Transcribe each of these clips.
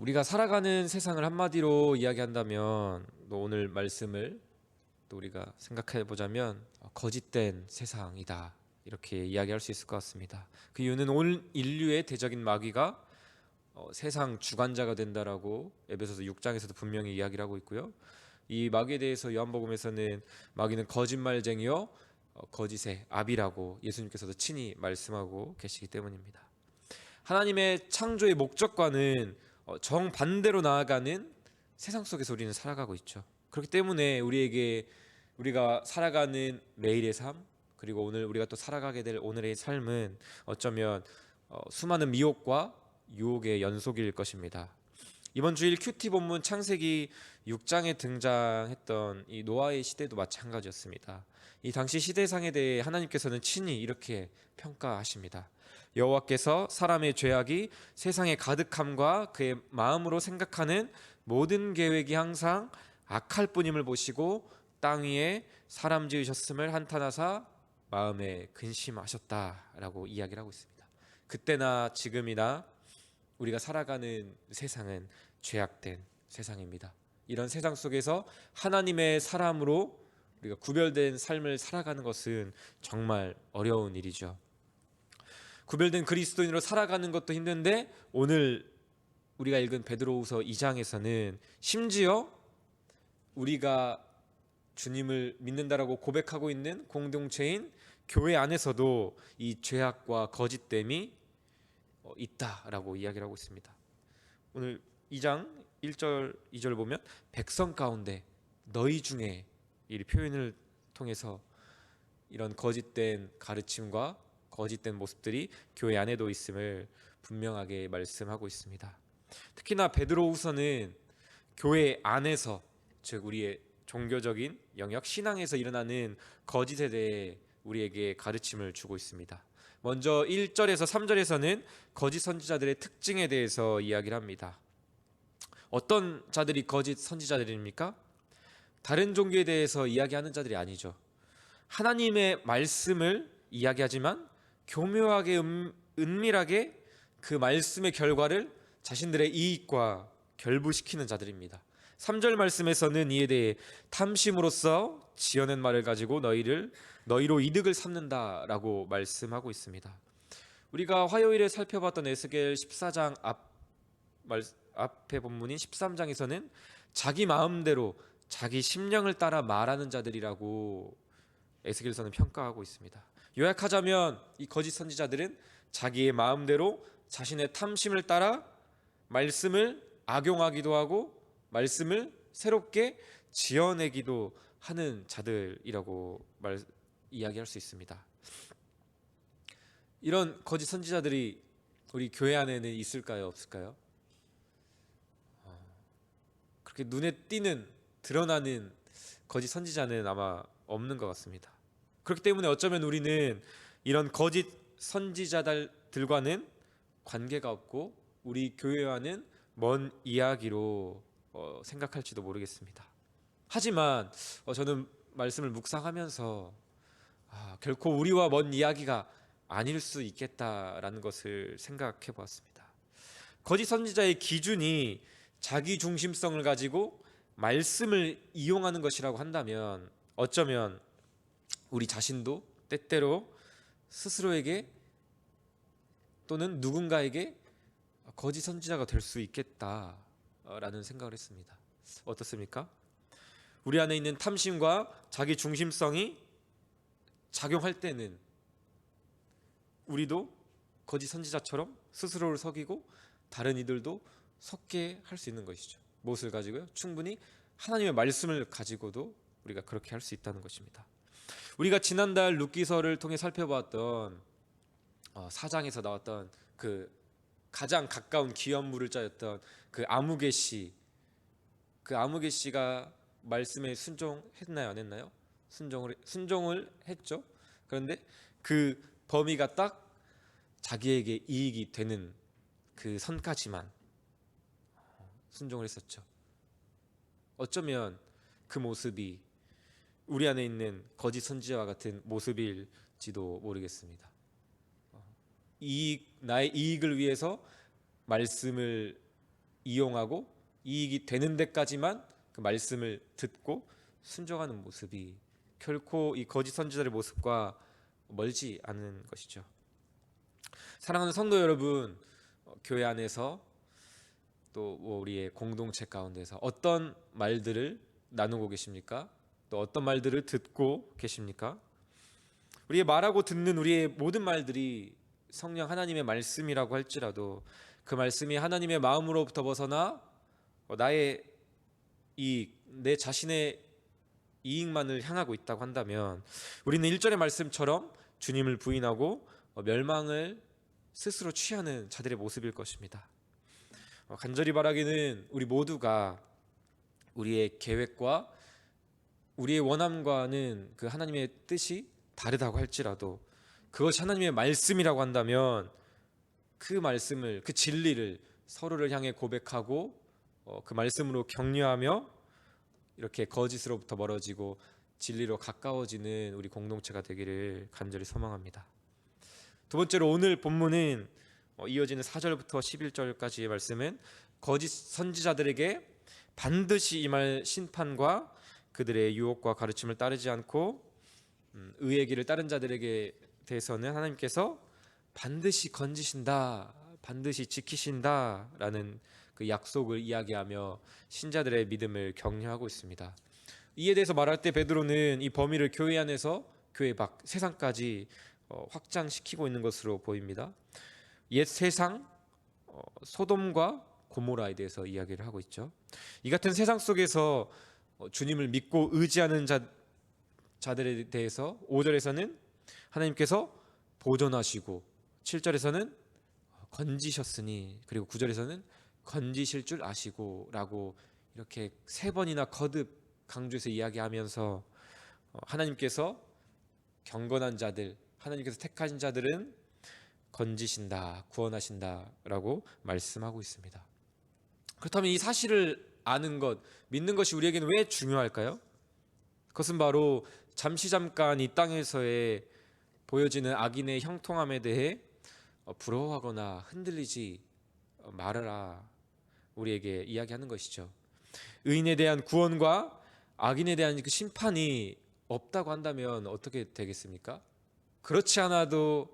우리가 살아가는 세상을 한마디로 이야기한다면 또 오늘 말씀을 또 우리가 생각해 보자면 거짓된 세상이다, 이렇게 이야기할 수 있을 것 같습니다. 그 이유는 온 인류의 대적인 마귀가 세상 주관자가 된다라고 에베소서 6장에서도 분명히 이야기를 하고 있고요. 이 마귀에 대해서 요한복음에서는 마귀는 거짓말쟁이요 거짓의 아비라고 예수님께서도 친히 말씀하고 계시기 때문입니다. 하나님의 창조의 목적과는 정반대로 나아가는 세상 속에서 우리는 살아가고 있죠. 그렇기 때문에 우리가 살아가는 매일의 삶, 그리고 오늘 우리가 또 살아가게 될 오늘의 삶은 어쩌면 수많은 미혹과 유혹의 연속일 것입니다. 이번 주일 큐티 본문 창세기 6장에 등장했던 이 노아의 시대도 마찬가지였습니다. 이 당시 시대상에 대해 하나님께서는 친히 이렇게 평가하십니다. 여호와께서 사람의 죄악이 세상에 가득함과 그의 마음으로 생각하는 모든 계획이 항상 악할 뿐임을 보시고 땅 위에 사람 지으셨음을 한탄하사 마음에 근심하셨다라고 이야기를 하고 있습니다. 그때나 지금이나 우리가 살아가는 세상은 죄악된 세상입니다. 이런 세상 속에서 하나님의 사람으로 우리가 구별된 삶을 살아가는 것은 정말 어려운 일이죠. 구별된 그리스도인으로 살아가는 것도 힘든데, 오늘 우리가 읽은 베드로후서 2장에서는 심지어 우리가 주님을 믿는다라고 고백하고 있는 공동체인 교회 안에서도 이 죄악과 거짓됨이 있다라고 이야기를 하고 있습니다. 오늘 2장 1절 2절 보면 백성 가운데 너희 중에, 이 표현을 통해서 이런 거짓된 가르침과 거짓된 모습들이 교회 안에도 있음을 분명하게 말씀하고 있습니다. 특히나 베드로후서는 교회 안에서, 즉 우리의 종교적인 영역, 신앙에서 일어나는 거짓에 대해 우리에게 가르침을 주고 있습니다. 먼저 1절에서 3절에서는 거짓 선지자들의 특징에 대해서 이야기를 합니다. 어떤 자들이 거짓 선지자들입니까? 다른 종교에 대해서 이야기하는 자들이 아니죠. 하나님의 말씀을 이야기하지만 교묘하게 은밀하게 그 말씀의 결과를 자신들의 이익과 결부시키는 자들입니다. 3절 말씀에서는 이에 대해 탐심으로써 지어낸 말을 가지고 너희로 이득을 삼는다라고 말씀하고 있습니다. 우리가 화요일에 살펴봤던 에스겔 14장 앞에 본문인 13장에서는 자기 마음대로 자기 심령을 따라 말하는 자들이라고 에스겔서는 평가하고 있습니다. 요약하자면 이 거짓 선지자들은 자기의 마음대로 자신의 탐심을 따라 말씀을 악용하기도 하고 말씀을 새롭게 지어내기도 하는 자들이라고 이야기할 수 있습니다. 이런 거짓 선지자들이 우리 교회 안에는 있을까요, 없을까요? 그렇게 눈에 띄는, 드러나는 거짓 선지자는 아마 없는 것 같습니다. 그렇기 때문에 어쩌면 우리는 이런 거짓 선지자들과는 관계가 없고 우리 교회와는 먼 이야기로 생각할지도 모르겠습니다. 하지만 저는 말씀을 묵상하면서 결코 우리와 먼 이야기가 아닐 수 있겠다라는 것을 생각해 보았습니다. 거짓 선지자의 기준이 자기 중심성을 가지고 말씀을 이용하는 것이라고 한다면 어쩌면 우리 자신도 때때로 스스로에게 또는 누군가에게 거짓 선지자가 될 수 있겠다라는 생각을 했습니다. 어떻습니까? 우리 안에 있는 탐심과 자기 중심성이 작용할 때는 우리도 거짓 선지자처럼 스스로를 속이고 다른 이들도 속게 할 수 있는 것이죠. 무엇을 가지고요? 충분히 하나님의 말씀을 가지고도 우리가 그렇게 할 수 있다는 것입니다. 우리가 지난달 룻기서를 통해 살펴보았던 4장에서 나왔던 그 가장 가까운 기업물을 짜였던 그 아무개 씨, 그 아무개 씨가 말씀에 순종했나요, 안 했나요? 순종을 했죠. 그런데 그 범위가 딱 자기에게 이익이 되는 그 선까지만 순종을 했었죠. 어쩌면 그 모습이 우리 안에 있는 거짓 선지자와 같은 모습일지도 모르겠습니다. 나의 이익을 위해서 말씀을 이용하고 이익이 되는 데까지만 그 말씀을 듣고 순종하는 모습이 결코 이 거짓 선지자들의 모습과 멀지 않은 것이죠. 사랑하는 성도 여러분, 교회 안에서 또 우리의 공동체 가운데서 어떤 말들을 나누고 계십니까? 또 어떤 말들을 듣고 계십니까? 우리의 말하고 듣는 우리의 모든 말들이 성령 하나님의 말씀이라고 할지라도 그 말씀이 하나님의 마음으로부터 벗어나 나의 내 자신의 이익만을 향하고 있다고 한다면 우리는 1절의 말씀처럼 주님을 부인하고 멸망을 스스로 취하는 자들의 모습일 것입니다. 간절히 바라기는 우리 모두가 우리의 계획과 우리의 원함과는 그 하나님의 뜻이 다르다고 할지라도 그것이 하나님의 말씀이라고 한다면 그 말씀을, 그 진리를 서로를 향해 고백하고 그 말씀으로 격려하며 이렇게 거짓으로부터 멀어지고 진리로 가까워지는 우리 공동체가 되기를 간절히 소망합니다. 두 번째로 오늘 본문은 이어지는 4절부터 11절까지의 말씀은 거짓 선지자들에게 반드시 임할 심판과 그들의 유혹과 가르침을 따르지 않고 의의 길을 따른 자들에게 대해서는 하나님께서 반드시 건지신다, 반드시 지키신다라는 그 약속을 이야기하며 신자들의 믿음을 격려하고 있습니다. 이에 대해서 말할 때 베드로는 이 범위를 교회 안에서 교회 밖 세상까지 확장시키고 있는 것으로 보입니다. 옛 세상 소돔과 고모라에 대해서 이야기를 하고 있죠. 이 같은 세상 속에서 주님을 믿고 의지하는 자들에 대해서 5절에서는 하나님께서 보존하시고 7절에서는 건지셨으니 그리고 9절에서는 건지실 줄 아시고 라고 이렇게 세 번이나 거듭 강조해서 이야기하면서 하나님께서 경건한 자들, 하나님께서 택하신 자들은 건지신다, 구원하신다 라고 말씀하고 있습니다. 그렇다면 이 사실을 아는 것, 믿는 것이 우리에게는 왜 중요할까요? 그것은 바로 잠깐 이 땅에서의 보여지는 악인의 형통함에 대해 부러워하거나 흔들리지 말아라 우리에게 이야기하는 것이죠. 의인에 대한 구원과 악인에 대한 그 심판이 없다고 한다면 어떻게 되겠습니까? 그렇지 않아도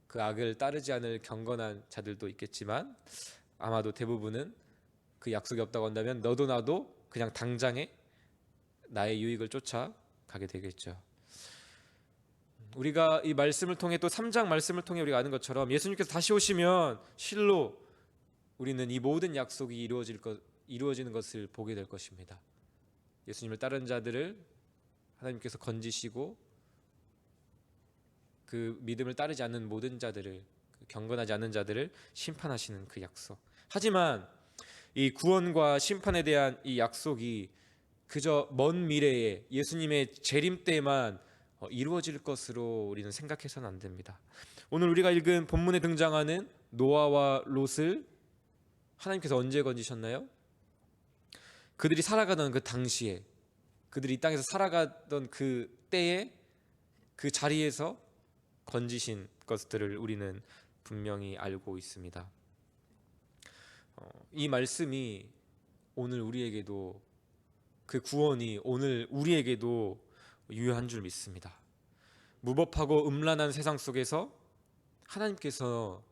그 악을 따르지 않을 경건한 자들도 있겠지만 아마도 대부분은 그 약속이 없다고 한다면 너도 나도 그냥 당장에 나의 유익을 쫓아 가게 되겠죠. 우리가 이 말씀을 통해 또 3장 말씀을 통해 우리가 아는 것처럼 예수님께서 다시 오시면 실로 우리는 이 모든 약속이 이루어지는 것을 보게 될 것입니다. 예수님을 따르는 자들을 하나님께서 건지시고 그 믿음을 따르지 않는 모든 자들을, 경건하지 않는 자들을 심판하시는 그 약속. 하지만 이 구원과 심판에 대한 이 약속이 그저 먼 미래에 예수님의 재림 때에만 이루어질 것으로 우리는 생각해서는 안 됩니다. 오늘 우리가 읽은 본문에 등장하는 노아와 롯을 하나님께서 언제 건지셨나요? 그들이 살아가던 그 당시에, 그들이 이 땅에서 살아가던 그 때에 그 자리에서 건지신 것들을 우리는 분명히 알고 있습니다. 이 말씀이 오늘 우리에게도, 그 구원이 오늘 우리에게도 유효한 줄 믿습니다. 무법하고 음란한 세상 속에서 하나님께서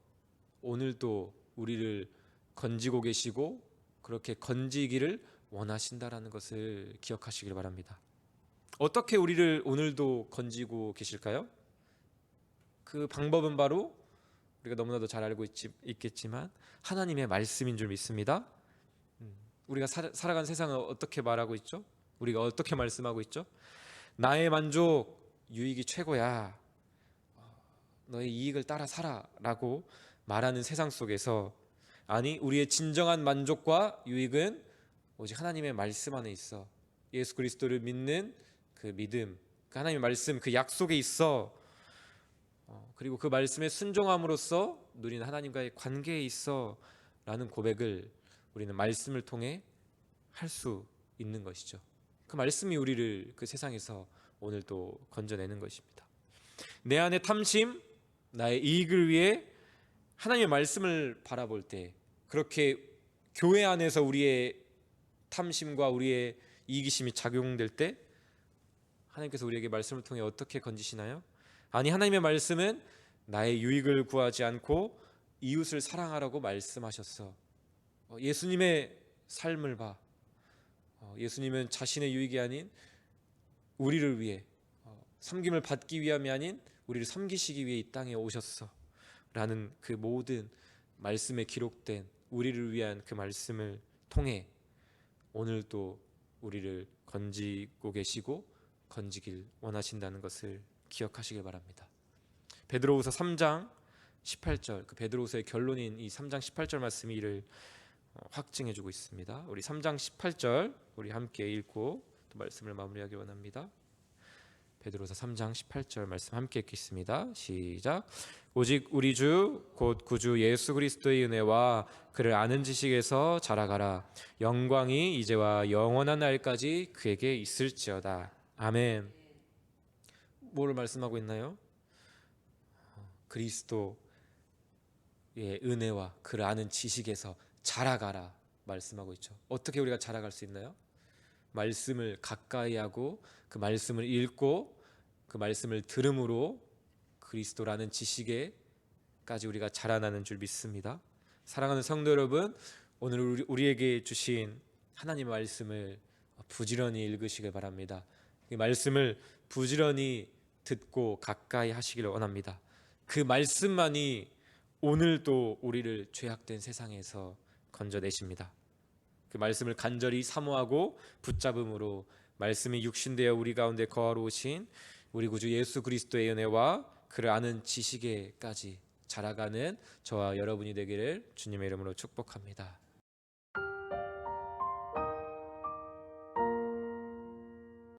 오늘도 우리를 건지고 계시고 그렇게 건지기를 원하신다라는 것을 기억하시길 바랍니다. 어떻게 우리를 오늘도 건지고 계실까요? 그 방법은 바로 우리가 너무나도 잘 알고 있겠지만 하나님의 말씀인 줄 믿습니다. 우리가 살아가는 세상은 어떻게 말하고 있죠? 우리가 어떻게 말씀하고 있죠? 나의 만족, 유익이 최고야. 너의 이익을 따라 살아 라고 말하는 세상 속에서, 아니, 우리의 진정한 만족과 유익은 오직 하나님의 말씀 안에 있어. 예수 그리스도를 믿는 그 믿음, 그 하나님의 말씀, 그 약속에 있어. 그리고 그 말씀에 순종함으로써 누리는 하나님과의 관계에 있어 라는 고백을 우리는 말씀을 통해 할 수 있는 것이죠. 그 말씀이 우리를 그 세상에서 오늘도 건져내는 것입니다. 내 안의 탐심, 나의 이익을 위해 하나님의 말씀을 바라볼 때 그렇게 교회 안에서 우리의 탐심과 우리의 이기심이 작용될 때 하나님께서 우리에게 말씀을 통해 어떻게 건지시나요? 아니, 하나님의 말씀은 나의 유익을 구하지 않고 이웃을 사랑하라고 말씀하셨어. 예수님의 삶을 봐. 예수님은 자신의 유익이 아닌 우리를 위해, 섬김을 받기 위함이 아닌 우리를 섬기시기 위해 이 땅에 오셨어 라는 그 모든 말씀에 기록된 우리를 위한 그 말씀을 통해 오늘도 우리를 건지고 계시고 건지길 원하신다는 것을 기억하시길 바랍니다. 베드로후서 3장 18절, 그 베드로후서의 결론인 이 3장 18절 말씀이 이를 확증해 주고 있습니다. 우리 3장 18절 우리 함께 읽고 또 말씀을 마무리하기 원합니다. 베드로서 3장 18절 말씀 함께 읽겠습니다. 시작. 오직 우리 주 곧 구주 예수 그리스도의 은혜와 그를 아는 지식에서 자라가라. 영광이 이제와 영원한 날까지 그에게 있을지어다. 아멘. 뭐를 말씀하고 있나요? 그리스도의 은혜와 그를 아는 지식에서 자라가라 말씀하고 있죠. 어떻게 우리가 자라갈 수 있나요? 말씀을 가까이 하고 그 말씀을 읽고 그 말씀을 들음으로 그리스도라는 지식에까지 우리가 자라나는 줄 믿습니다. 사랑하는 성도 여러분, 오늘 우리에게 주신 하나님의 말씀을 부지런히 읽으시길 바랍니다. 이 말씀을 부지런히 듣고 가까이 하시기를 원합니다. 그 말씀만이 오늘도 우리를 죄악된 세상에서 건져내십니다. 그 말씀을 간절히 사모하고 붙잡음으로 말씀이 육신되어 우리 가운데 거하러 오신 우리 구주 예수 그리스도의 은혜와 그를 아는 지식에까지 자라가는 저와 여러분이 되기를 주님의 이름으로 축복합니다.